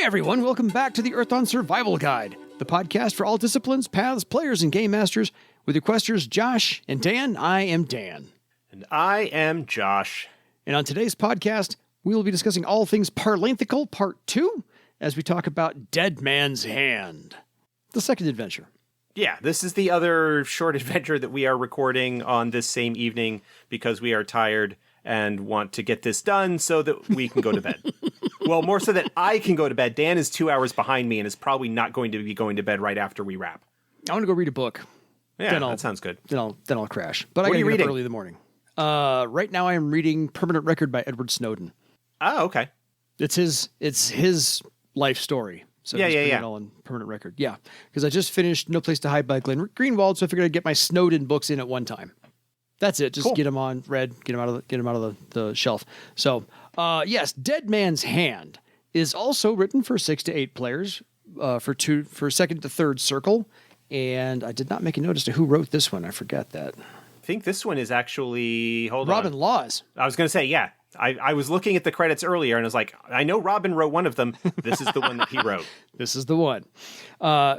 everyone, welcome back to the Earthdawn Survival Guide, the podcast for all disciplines, paths, players, and game masters. With your questers Josh and Dan, I am Dan. And I am Josh. And on today's podcast, we will be discussing all things Parlainthical Part 2, as we talk about Dead Man's Hand, the second adventure. Yeah, this is the other short adventure that we are recording on this same evening because we are tired and want to get this done so that we can go to bed. Well, more so that I can go to bed. Dan is 2 hours behind me and is probably not going to be going to bed right after we wrap. I want to go read a book. Yeah, that sounds good. Then I'll crash. But what I are you gotta get reading? up early in the morning. Right now I am reading Permanent Record by Edward Snowden. Oh, okay. It's his life story. So he's putting it all on Permanent Record. Yeah, because I just finished No Place to Hide by Glenn Greenwald, so I figured I'd get my Snowden books in at one time. That's it. Just cool. Get them on read, get them out of the shelf. So, yes, Dead Man's Hand is also written for 6 to 8 players, for second to third circle. And I did not make a notice to who wrote this one. I forgot that. I think this one is actually Robin Laws. I was going to say, yeah. I was looking at the credits earlier and I was like, I know Robin wrote one of them. This is the one that he wrote. This is the one.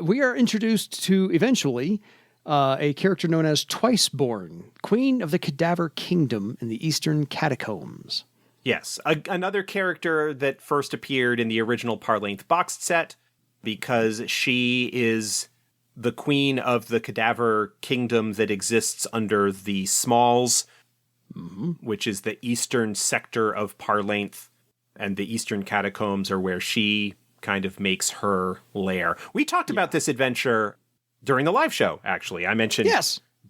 We are introduced to, eventually, a character known as Twiceborn, Queen of the Cadaver Kingdom in the Eastern Catacombs. Yes, another character that first appeared in the original Parlainth boxed set because she is the queen of the Cadaver Kingdom that exists under the Smalls, which is the eastern sector of Parlainth, and the Eastern Catacombs are where she kind of makes her lair. We talked about this adventure during the live show, actually. I mentioned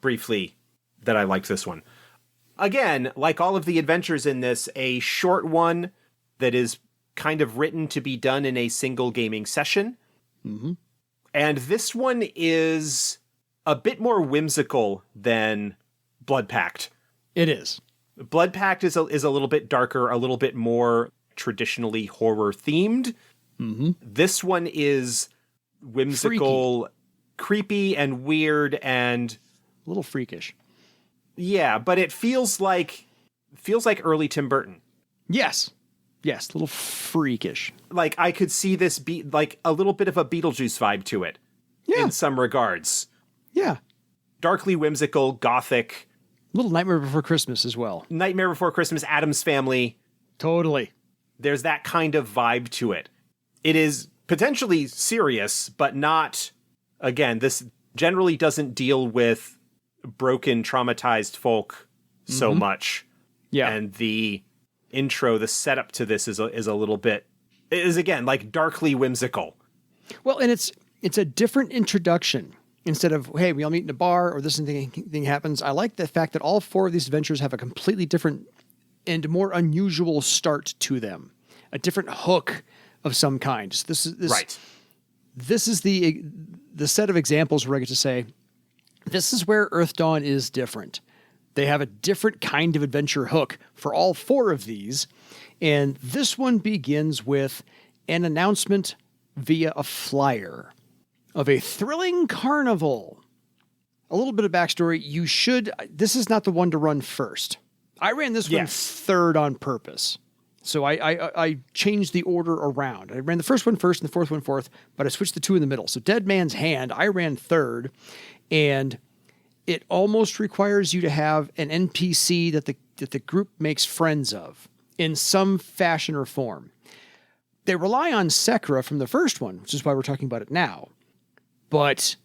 briefly that I liked this one. Again, like all of the adventures in this, a short one that is kind of written to be done in a single gaming session. Mm-hmm. And this one is a bit more whimsical than Blood Pact. It is. Blood Pact is a little bit darker, a little bit more traditionally horror themed. Mm-hmm. This one is whimsical, creepy and weird and a little freakish. Yeah, but it feels like early Tim Burton. Yes, a little freakish. Like I could see this be like a little bit of a Beetlejuice vibe to it. Yeah. In some regards. Yeah. Darkly whimsical, gothic. Little Nightmare Before Christmas as well. Nightmare Before Christmas, Addams Family. Totally. There's that kind of vibe to it. It is potentially serious, but not, again, this generally doesn't deal with broken, traumatized folk so much. Yeah. And the intro, the setup to this is a little bit, again, like darkly whimsical. Well, and it's a different introduction. Instead of, hey, we all meet in a bar or this thing happens. I like the fact that all 4 of these adventures have a completely different and more unusual start to them. A different hook of some kind. Right. This is the set of examples where I get to say, this is where Earthdawn is different. They have a different kind of adventure hook for all 4 of these. And this one begins with an announcement via a flyer of a thrilling carnival. A little bit of backstory. This is not the one to run first. I ran this one third on purpose. So I changed the order around. I ran the first one first and the fourth one fourth, but I switched the 2 in the middle. So Dead Man's Hand, I ran third, and it almost requires you to have an NPC that the group makes friends of in some fashion or form. They rely on Sekra from the first one, which is why we're talking about it now. But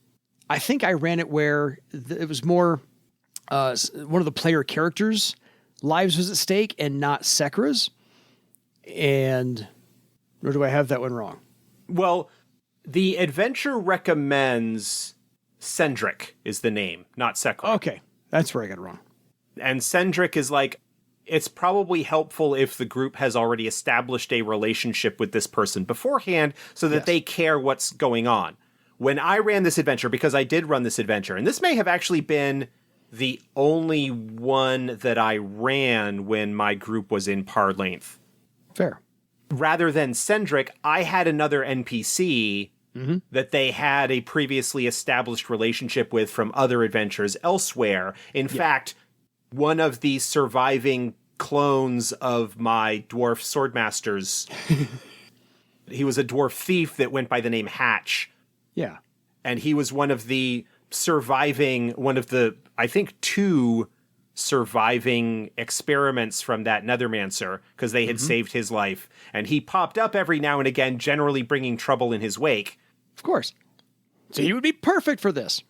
I think I ran it where it was more one of the player characters' lives was at stake and not Sekra's. And or do I have that one wrong? Well, the adventure recommends Cendric is the name, not Sekra. Okay, that's where I got it wrong. And Cendric is like, it's probably helpful if the group has already established a relationship with this person beforehand so that they care what's going on. When I ran this adventure, because I did run this adventure, and this may have actually been the only one that I ran when my group was in Parlainth. Fair. Rather than Cendric, I had another NPC that they had a previously established relationship with from other adventures elsewhere. In fact, one of the surviving clones of my dwarf swordmasters He was a dwarf thief that went by the name Hatch. Yeah. And he was one of the, I think, 2 surviving experiments from that Nethermancer, because they had saved his life. And he popped up every now and again, generally bringing trouble in his wake. Of course. So he would be perfect for this.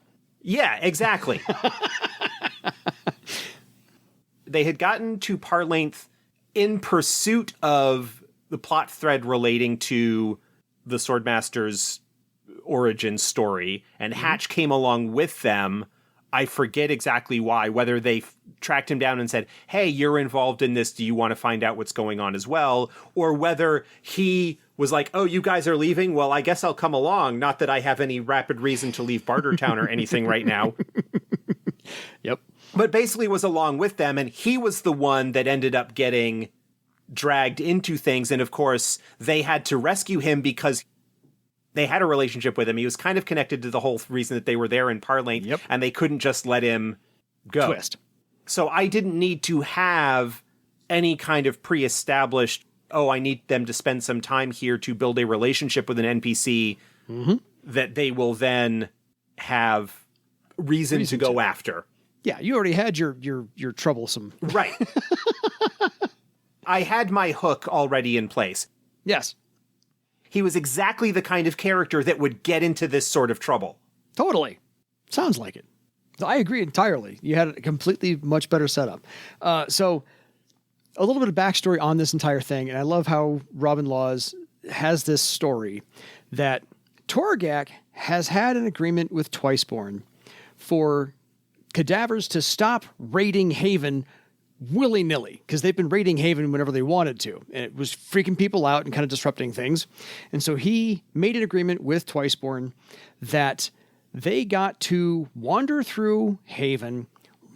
Yeah, exactly. They had gotten to Parlainth in pursuit of the plot thread relating to the Swordmaster's origin story, and Hatch came along with them. I forget exactly why, whether they tracked him down and said, hey, you're involved in this, do you want to find out what's going on as well? Or whether he was like, oh, you guys are leaving? Well, I guess I'll come along. Not that I have any rapid reason to leave Bartertown or anything right now. Yep. But basically was along with them, and he was the one that ended up getting dragged into things. And of course, they had to rescue him because they had a relationship with him. He was kind of connected to the whole reason that they were there in Parlainth, and they couldn't just let him go. Twist. So I didn't need to have any kind of pre-established, oh, I need them to spend some time here to build a relationship with an NPC that they will then have reason to go after. Yeah, you already had your troublesome. Right. I had my hook already in place. Yes. He was exactly the kind of character that would get into this sort of trouble. Totally. Sounds like it. I agree entirely. You had a completely much better setup. So a little bit of backstory on this entire thing, and I love how Robin Laws has this story that Torgak has had an agreement with Twiceborn for Cadavers to stop raiding Haven willy-nilly, because they've been raiding Haven whenever they wanted to, and it was freaking people out and kind of disrupting things. And so he made an agreement with Twiceborn that they got to wander through Haven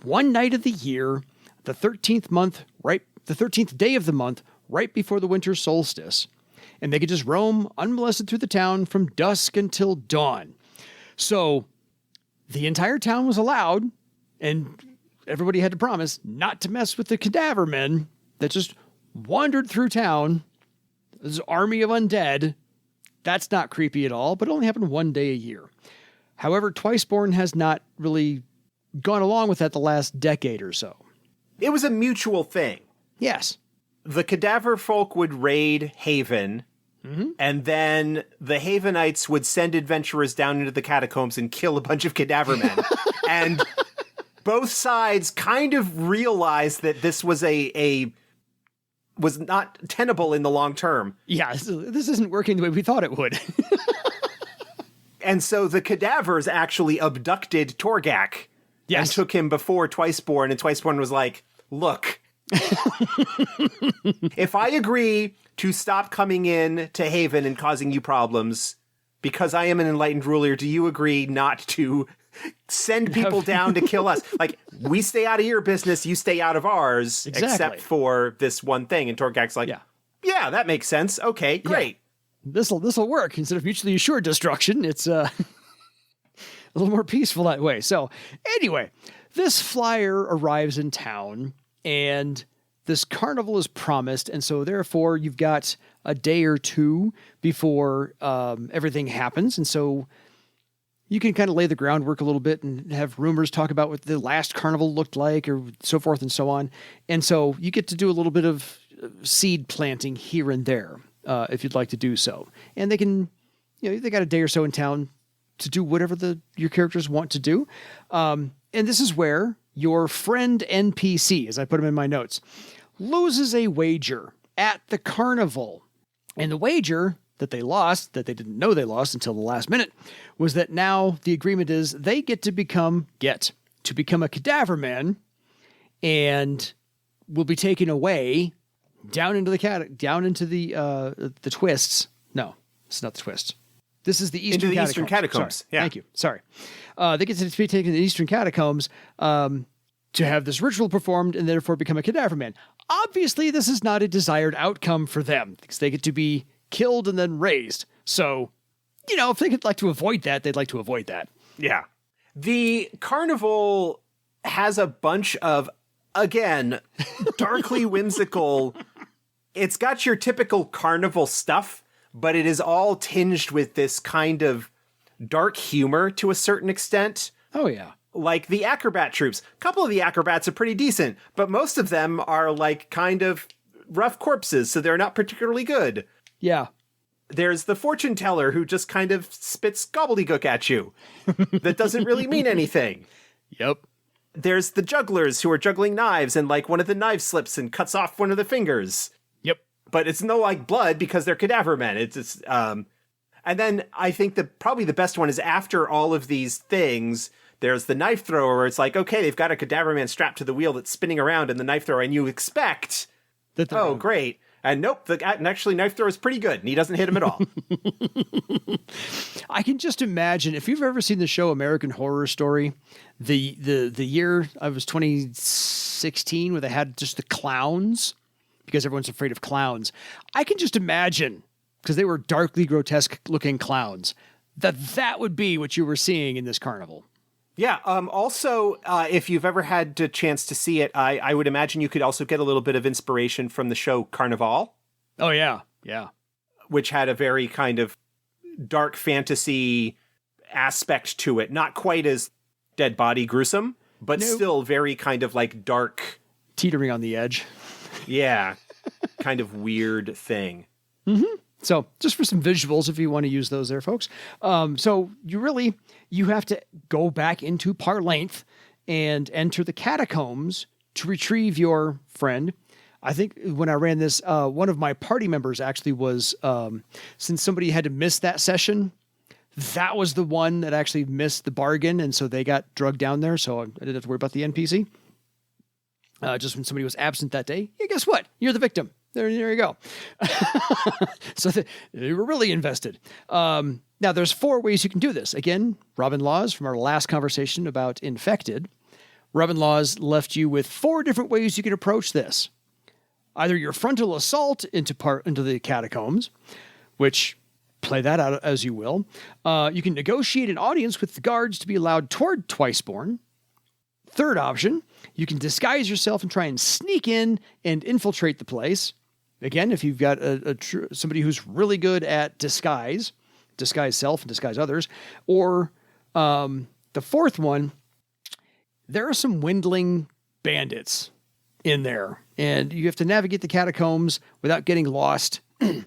one night of the year, the 13th day of the month, right before the winter solstice, and they could just roam unmolested through the town from dusk until dawn. So the entire town was allowed, and everybody had to promise not to mess with the Cadaver men that just wandered through town. This army of undead. That's not creepy at all, but it only happened one day a year. However, Twiceborn has not really gone along with that the last decade or so. It was a mutual thing. Yes. The Cadaver folk would raid Haven, and then the Havenites would send adventurers down into the catacombs and kill a bunch of Cadaver men. And both sides kind of realized that this was was not tenable in the long term. Yeah, this isn't working the way we thought it would. And so the Cadavers actually abducted Torgak and took him before Twiceborn, and Twiceborn was like, look, if I agree to stop coming in to Haven and causing you problems, because I am an enlightened ruler, do you agree not to send people down to kill us? Like, we stay out of your business, you stay out of ours, except for this one thing. And Torgak's like, yeah, that makes sense. Okay, great. Yeah. This'll work. Instead of mutually assured destruction, it's a little more peaceful that way. So anyway, this flyer arrives in town, and this carnival is promised, and so therefore you've got a day or two before everything happens, and so you can kind of lay the groundwork a little bit and have rumors talk about what the last carnival looked like, or so forth and so on. And so you get to do a little bit of seed planting here and there if you'd like to do so. And they can, they got a day or so in town to do whatever your characters want to do. And this is where your friend NPC, as I put him in my notes, loses a wager at the carnival. And the wager that they lost, that they didn't know they lost until the last minute, was that now the agreement is they get to become a Cadaver man, and will be taken away down into the twists. No, it's not the twists. This is the Eastern Catacombs. Eastern Catacombs. Sorry. Yeah. Thank you. Sorry. They get to be taken to the Eastern Catacombs to have this ritual performed and therefore become a Cadaver man. Obviously, this is not a desired outcome for them, because they get to be killed and then raised. So, if they could like to avoid that, they'd like to avoid that. Yeah. The carnival has a bunch of, again, darkly whimsical. It's got your typical carnival stuff, but it is all tinged with this kind of dark humor to a certain extent. Oh, yeah. Like the acrobat troops. A couple of the acrobats are pretty decent, but most of them are like kind of rough corpses, so they're not particularly good. Yeah. There's the fortune teller who just kind of spits gobbledygook at you. That doesn't really mean anything. Yep. There's the jugglers who are juggling knives, and like one of the knives slips and cuts off one of the fingers. Yep. But it's no like blood because they're cadaver men. And then I think probably the best one is after all of these things, there's the knife thrower where it's like, okay, they've got a cadaver man strapped to the wheel that's spinning around in the knife thrower, and you expect, great. And nope, actually knife thrower is pretty good, and he doesn't hit him at all. I can just imagine, if you've ever seen the show American Horror Story, the year I was 2016, where they had just the clowns, because everyone's afraid of clowns. I can just imagine, because they were darkly grotesque looking clowns, that would be what you were seeing in this carnival. Yeah. Also, if you've ever had a chance to see it, I would imagine you could also get a little bit of inspiration from the show Carnival. Oh, yeah. Yeah. Which had a very kind of dark fantasy aspect to it. Not quite as dead body gruesome, but still very kind of like dark. Teetering on the edge. Yeah. Kind of weird thing. Mm-hmm. So just for some visuals, if you want to use those there, folks. So you have to go back into Parlainth and enter the Catacombs to retrieve your friend. I think when I ran this, one of my party members actually was, since somebody had to miss that session, that was the one that actually missed the bargain. And so they got drugged down there. So I didn't have to worry about the NPC. Just when somebody was absent that day, yeah, guess what? You're the victim. There you go. So they were really invested. Now, there's 4 ways you can do this. Again, Robin Laws from our last conversation about Infected. Robin Laws left you with 4 different ways you can approach this. Either your frontal assault into the catacombs, which play that out as you will. You can negotiate an audience with the guards to be allowed toward Twiceborn. Third option, you can disguise yourself and try and sneak in and infiltrate the place. Again, if you've got somebody who's really good at disguise self and disguise others. Or the fourth one, there are some windling bandits in there, and you have to navigate the catacombs without getting lost.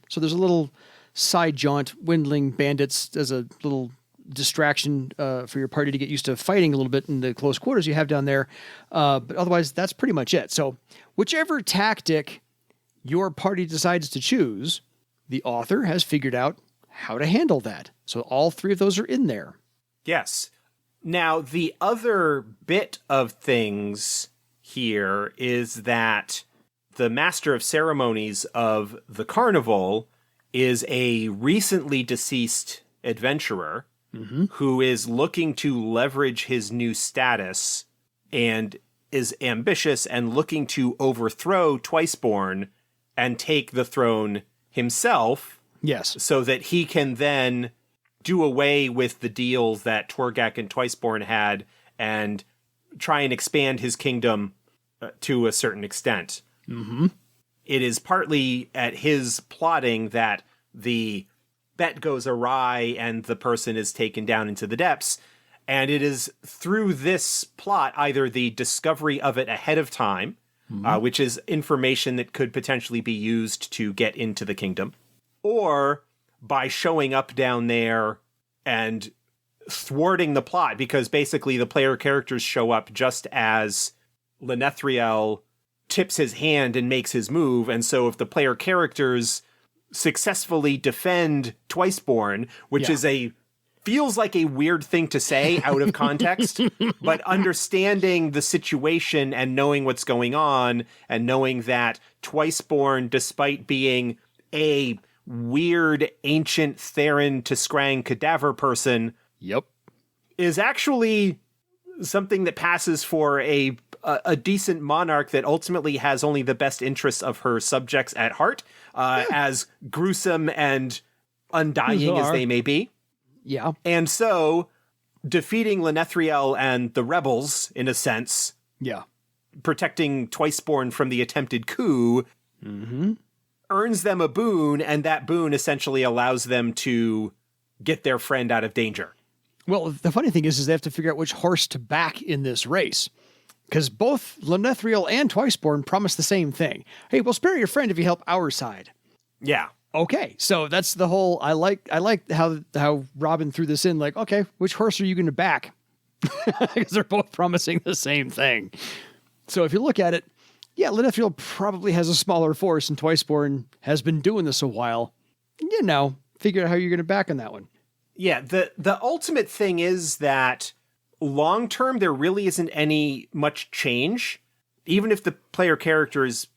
So there's a little side jaunt, windling bandits as a little distraction for your party to get used to fighting a little bit in the close quarters you have down there. But otherwise, that's pretty much it. So whichever tactic your party decides to choose, the author has figured out how to handle that. So all 3 of those are in there. Yes. Now, the other bit of things here is that the master of ceremonies of the carnival is a recently deceased adventurer who is looking to leverage his new status and is ambitious and looking to overthrow Twiceborn and take the throne himself. Yes. So that he can then do away with the deals that Torgak and Twiceborn had and try and expand his kingdom to a certain extent. Mm-hmm. It is partly at his plotting that the bet goes awry and the person is taken down into the depths. And it is through this plot, either the discovery of it ahead of time, which is information that could potentially be used to get into the kingdom, or by showing up down there and thwarting the plot, because basically the player characters show up just as Lenethriel tips his hand and makes his move. And so if the player characters successfully defend Twiceborn, which is feels like a weird thing to say out of context, but understanding the situation and knowing what's going on and knowing that Twiceborn, despite being a weird ancient Theron to Scrang cadaver person, is actually something that passes for a decent monarch that ultimately has only the best interests of her subjects at heart, as gruesome and undying as they may be. Yeah. And so defeating Lenethriel and the rebels, in a sense, protecting Twiceborn from the attempted coup, earns them a boon, and that boon essentially allows them to get their friend out of danger. Well, the funny thing is they have to figure out which horse to back in this race. Because both Lenethriel and Twiceborn promise the same thing. Hey, we'll spare your friend if you help our side. Yeah. Okay, so that's the whole. I like how Robin threw this in. Like, okay, which horse are you going to back? Because they're both promising the same thing. So if you look at it, yeah, Lenethriel probably has a smaller force, and Twiceborn has been doing this a while. You know, figure out how you're going to back on that one. Yeah, the ultimate thing is that long term there really isn't any much change, even if the player characters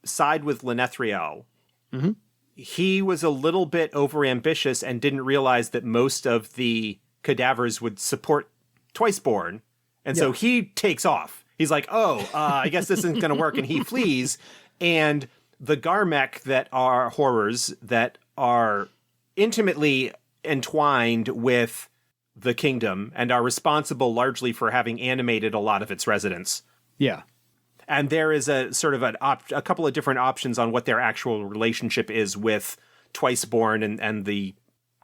side with Lenethriel. Mm-hmm. He was a little bit overambitious and didn't realize that most of the cadavers would support Twiceborn. And so he takes off. He's like, I guess this isn't going to work. And he flees. And the Garmek that are horrors that are intimately entwined with the kingdom and are responsible largely for having animated a lot of its residents. Yeah. And there is a sort of a couple of different options on what their actual relationship is with Twiceborn and the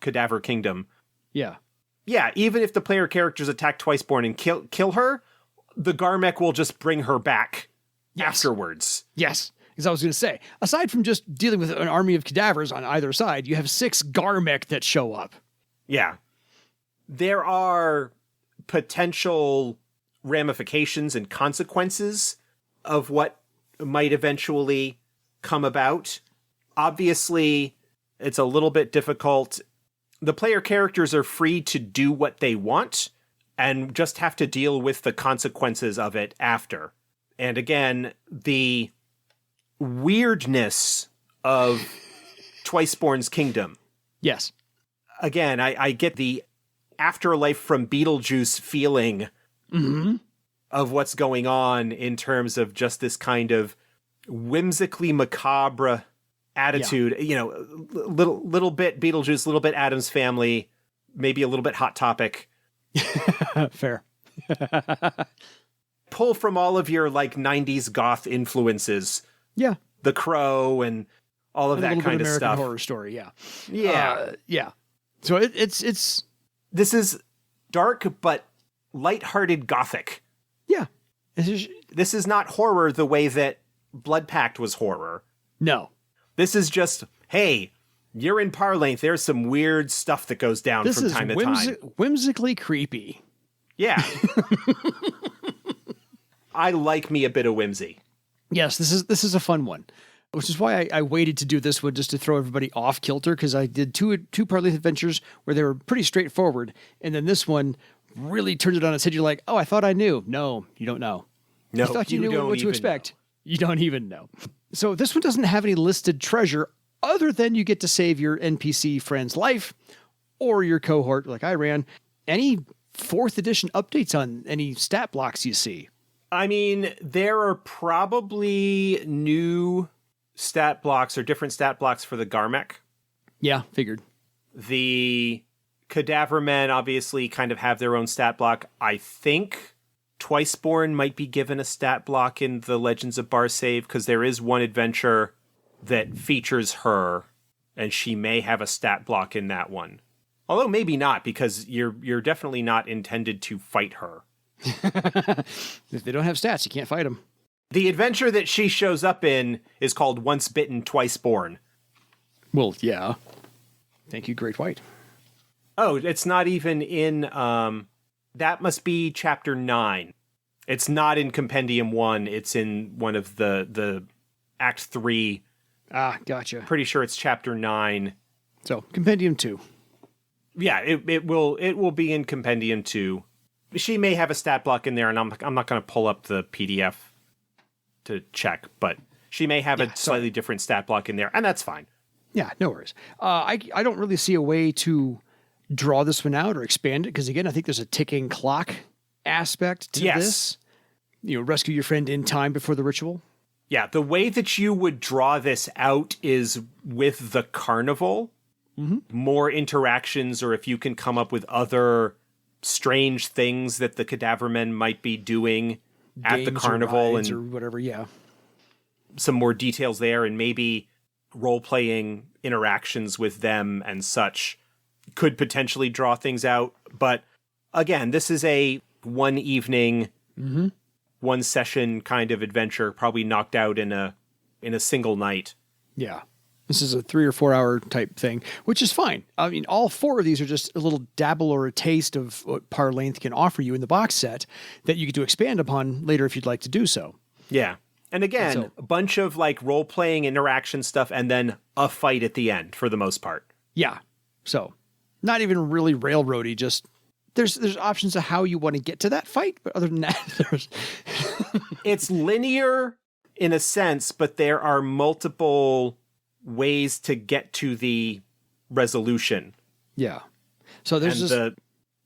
Cadaver Kingdom. Yeah. Yeah, even if the player characters attack Twiceborn and kill her, the Garmek will just bring her back afterwards. Yes. Because I was going to say, aside from just dealing with an army of cadavers on either side, you have 6 Garmek that show up. Yeah. There are potential ramifications and consequences of what might eventually come about. Obviously, it's a little bit difficult. The player characters are free to do what they want and just have to deal with the consequences of it after. And again, the weirdness of Twiceborn's kingdom. Yes. Again, I get the afterlife from Beetlejuice feeling of what's going on in terms of just this kind of whimsically macabre attitude. Yeah. You know, little bit Beetlejuice, little bit Addams Family, maybe a little bit Hot Topic. Fair. Pull from all of your like 90s goth influences. Yeah. The Crow and all of that kind of American stuff. Horror Story, yeah. Yeah. Yeah. So it's this is dark but lighthearted gothic. Yeah. This is not horror the way that Blood Pact was horror. No. This is just, hey, you're in Parlainth. There's some weird stuff that goes down from time to time. Whimsically creepy. Yeah. I like me a bit of whimsy. Yes, this is a fun one, which is why I waited to do this one just to throw everybody off kilter, because I did two Parlainth adventures where they were pretty straightforward, and then this one really turned it on its head. You're like, oh, I thought I knew. No, you don't know. No, you thought you knew what to expect. Know. You don't even know. So this one doesn't have any listed treasure other than you get to save your NPC friend's life or your cohort like I ran. Any 4th edition updates on any stat blocks you see? I mean, there are probably new stat blocks or different stat blocks for the Garmek. Yeah, figured. The Cadaver Men obviously kind of have their own stat block. I think Twiceborn might be given a stat block in the Legends of Barsaive, because there is one adventure that features her, and she may have a stat block in that one. Although maybe not, because you're definitely not intended to fight her. If they don't have stats, you can't fight them. The adventure that she shows up in is called Once Bitten, Twice Born. Well, yeah. Thank you, Great White. Oh, it's not even in... that must be Chapter 9. It's not in Compendium 1. It's in one of the Act 3. Ah, gotcha. Pretty sure it's Chapter 9. So, Compendium 2. Yeah, it will be in Compendium 2. She may have a stat block in there, and I'm not going to pull up the PDF to check, but she may have a slightly different stat block in there, and that's fine. Yeah, no worries. I don't really see a way to draw this one out or expand it, because again, I think there's a ticking clock aspect to this. You know, rescue your friend in time before the ritual. Yeah, the way that you would draw this out is with the Carnival. Mm-hmm. More interactions, or if you can come up with other strange things that the Cadaver Men might be doing at the Carnival or whatever, yeah. Some more details there, and maybe role-playing interactions with them and such could potentially draw things out. But again, this is a one evening, one session kind of adventure, probably knocked out in a single night. Yeah. This is a 3 or 4 hour type thing, which is fine. I mean, all 4 of these are just a little dabble or a taste of what Parlainth can offer you in the box set that you get to expand upon later if you'd like to do so. Yeah. And again, a bunch of like role-playing interaction stuff and then a fight at the end for the most part. Yeah. So not even really railroady, just there's options of how you want to get to that fight. But other than that, there's... It's linear in a sense, but there are multiple ways to get to the resolution. Yeah. So there's the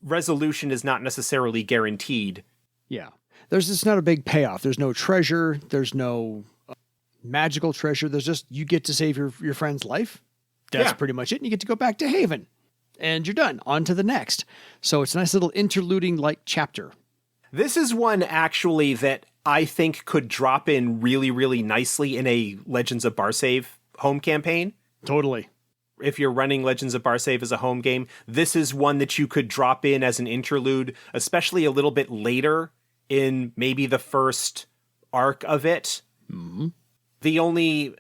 resolution is not necessarily guaranteed. Yeah. There's just not a big payoff. There's no treasure. There's no magical treasure. There's just, you get to save your friend's life. That's pretty much it. And you get to go back to Haven and you're done. On to the next. So it's a nice little interluding like chapter. This is one actually that I think could drop in really, really nicely in a Legends of Barsaive home campaign. Totally. If you're running Legends of Barsaive as a home game, this is one that you could drop in as an interlude, especially a little bit later in maybe the first arc of it. Mm-hmm. The only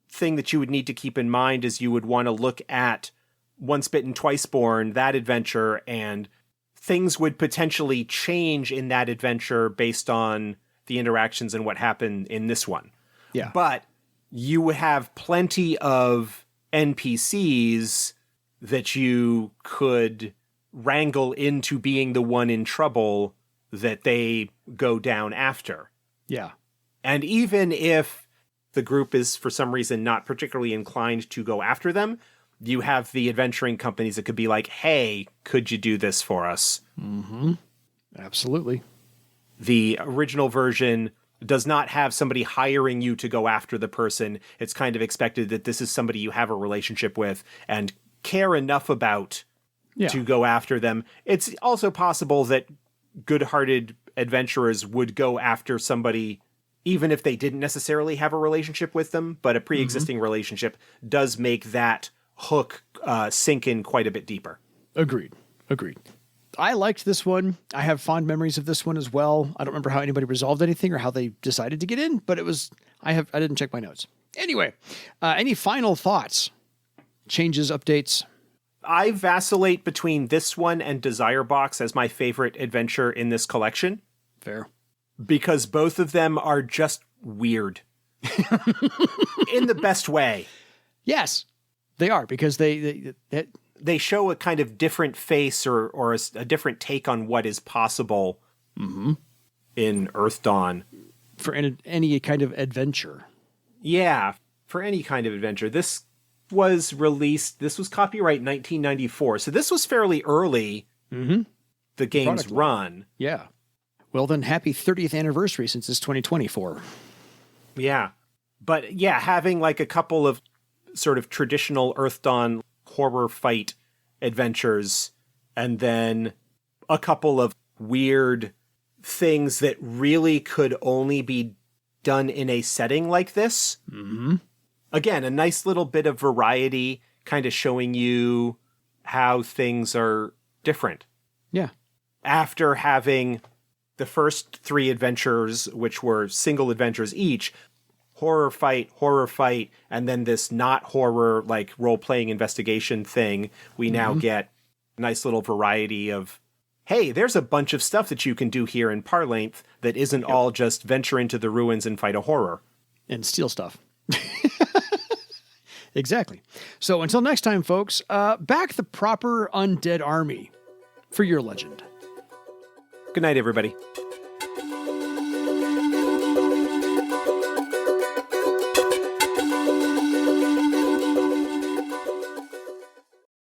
thing that you would need to keep in mind is you would want to look at Once Bitten, Twiceborn, that adventure, and things would potentially change in that adventure based on the interactions and what happened in this one. Yeah. But you have plenty of NPCs that you could wrangle into being the one in trouble that they go down after. Yeah. And even if the group is for some reason not particularly inclined to go after them, you have the adventuring companies that could be like, hey, could you do this for us? Mm-hmm. Absolutely. The original version does not have somebody hiring you to go after the person. It's kind of expected that this is somebody you have a relationship with and care enough about to go after them. It's also possible that good-hearted adventurers would go after somebody even if they didn't necessarily have a relationship with them, but a pre-existing relationship does make that hook sink in quite a bit deeper. Agreed. I liked this one. I have fond memories of this one as well. I don't remember how anybody resolved anything or how they decided to get in, but it was, I didn't check my notes. Anyway, any final thoughts? Changes, updates? I vacillate between this one and Desire Box as my favorite adventure in this collection. Fair. Because both of them are just weird. In the best way. Yes, they are, because they show a kind of different face or a different take on what is possible in Earthdawn. For any kind of adventure. Yeah, for any kind of adventure. This was copyright 1994, so this was fairly early, the game's run. Yeah. Well, then happy 30th anniversary since it's 2024. Yeah. But yeah, having like a couple of sort of traditional Earthdawn horror fight adventures and then a couple of weird things that really could only be done in a setting like this. Mm-hmm. Again, a nice little bit of variety, kind of showing you how things are different. Yeah. After having the first 3 adventures, which were single adventures each, horror fight, and then this not horror, like role-playing investigation thing, we now get a nice little variety of, hey, there's a bunch of stuff that you can do here in Parlainth that isn't all just venture into the ruins and fight a horror. And steal stuff. Exactly. So until next time, folks, back the proper undead army for your legend. Good night, everybody.